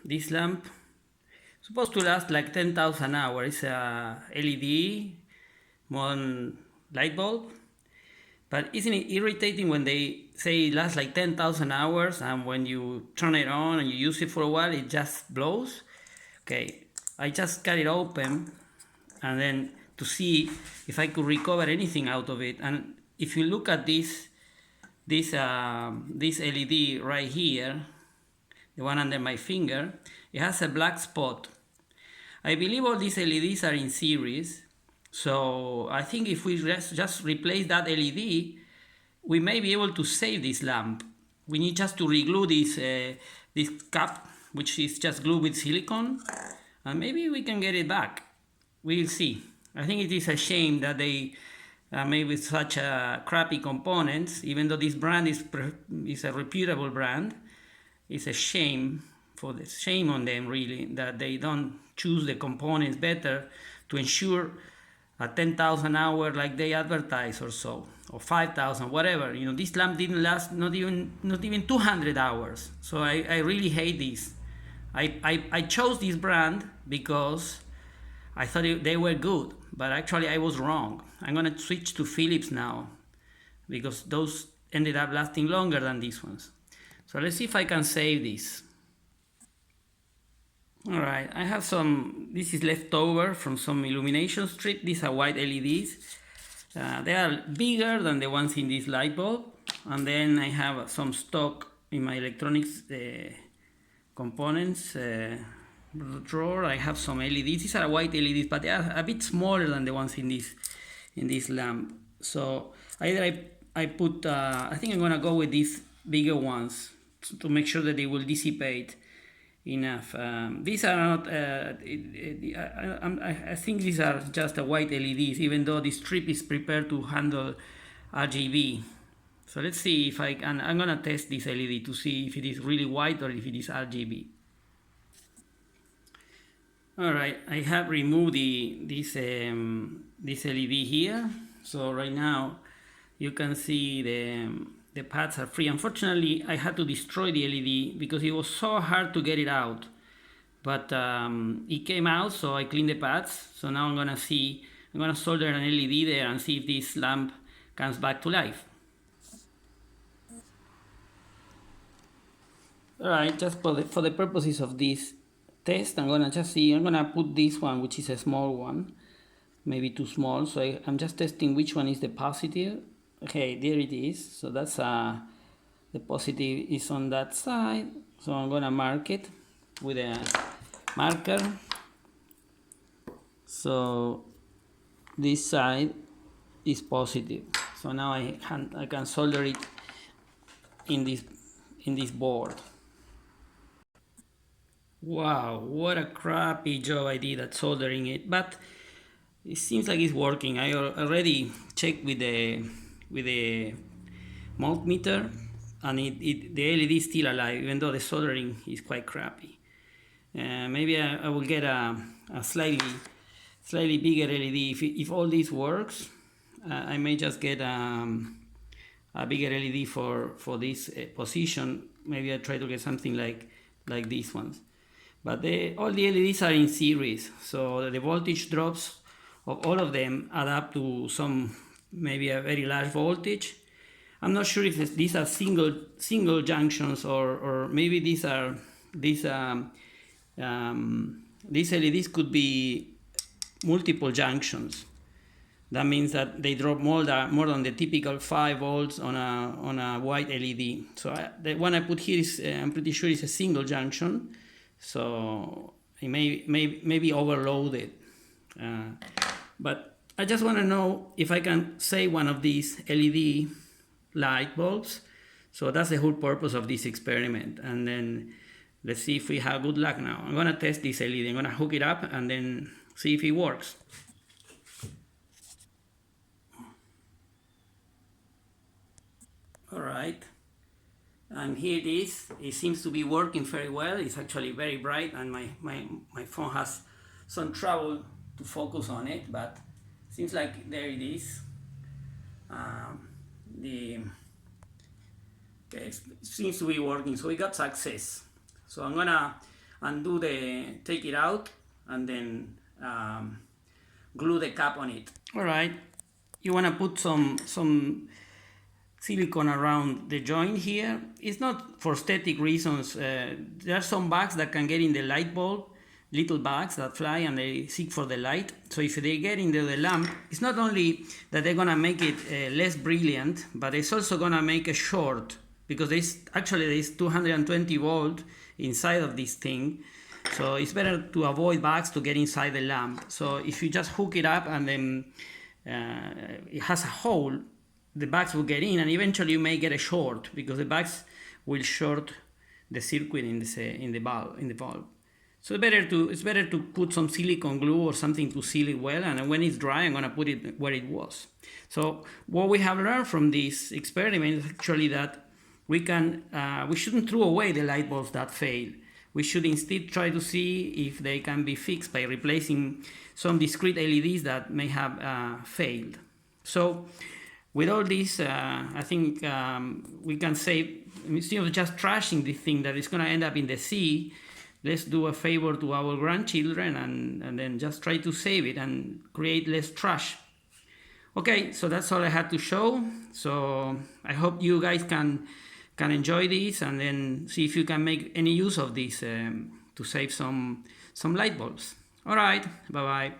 this lamp supposed to last like 10,000 hours. It's a LED modern light bulb. But isn't it irritating when they say it lasts like 10,000 hours and when you turn it on and you use it for a while, it just blows? Okay, I just cut it open and then to see if I could recover anything out of it. And if you look at this LED right here, the one under my finger, it has a black spot. I believe all these LEDs are in series, so I think if we just replace that LED, we may be able to save this lamp. We need just to reglue this cap, which is just glued with silicone, and maybe we can get it back. We'll see. I think it is a shame that they made with such crappy components, even though this brand is a reputable brand. It's a shame on them, really, that they don't choose the components better to ensure a 10,000 hour like they advertise or so, or 5,000, whatever. You know, this lamp didn't last not even 200 hours. So I really hate this. I chose this brand because I thought they were good, but actually I was wrong. I'm gonna switch to Philips now because those ended up lasting longer than these ones. So let's see if I can save this. Alright, I have this is leftover from some illumination strip. These are white LEDs. They are bigger than the ones in this light bulb. And then I have some stock in my electronics components drawer. I have some LEDs. These are white LEDs, but they are a bit smaller than the ones in this lamp. So either I put, I think I'm gonna go with these bigger ones to make sure that they will dissipate enough. These are not, I think these are just white LEDs, even though this strip is prepared to handle RGB. So let's see if I can, I'm gonna test this LED to see if it is really white or if it is RGB. Alright, I have removed this LED here. So right now you can see the pads are free. Unfortunately, I had to destroy the LED because it was so hard to get it out. But it came out, so I cleaned the pads. So now I'm gonna solder an LED there and see if this lamp comes back to life. Alright, just for the purposes of this test, I'm gonna put this one, which is a small one, maybe too small. So I'm just testing which one is the positive. Okay, there it is. So that's the positive is on that side. So I'm gonna mark it with a marker. So this side is positive. So now I can solder it in this board. Wow, what a crappy job I did at soldering it, but it seems like it's working. I already checked with the multimeter, and the LED is still alive, even though the soldering is quite crappy. Maybe I will get a slightly bigger LED. If all this works, I may just get a bigger LED for this position. Maybe I try to get something like these ones. But all the LEDs are in series, so the voltage drops of all of them add up to maybe a very large voltage. I'm not sure if these are single junctions or maybe these LEDs could be multiple junctions. That means that they drop more than the typical 5 volts on a white LED. So the one I put here is I'm pretty sure it's a single junction. So it may be overloaded. But I just want to know if I can save one of these LED light bulbs. So that's the whole purpose of this experiment. And then let's see if we have good luck now. I'm going to test this LED. I'm going to hook it up and then see if it works. All right. And here it is. It seems to be working very well. It's actually very bright, and my phone has some trouble to focus on it, but seems like there it is. It seems to be working, so we got success. So I'm gonna and take it out and then glue the cap on it. All right, you want to put some silicone around the joint here. It's not for aesthetic reasons. There are some bugs that can get in the light bulb, little bugs that fly and they seek for the light. So if they get into the lamp, it's not only that they're gonna make it less brilliant, but it's also gonna make it short, because there's 220 volt inside of this thing. So it's better to avoid bugs to get inside the lamp. So if you just hook it up and then it has a hole, the bugs will get in, and eventually you may get a short, because the bugs will short the circuit in the bulb. So it's better to put some silicone glue or something to seal it well, and when it's dry, I'm gonna put it where it was. So what we have learned from this experiment is actually that we shouldn't throw away the light bulbs that fail. We should instead try to see if they can be fixed by replacing some discrete LEDs that may have failed. So with all this, I think we can save, instead of just trashing this thing that is going to end up in the sea, let's do a favor to our grandchildren and then just try to save it and create less trash. Okay, so that's all I had to show. So I hope you guys can enjoy this and then see if you can make any use of this to save some light bulbs. All right, bye-bye.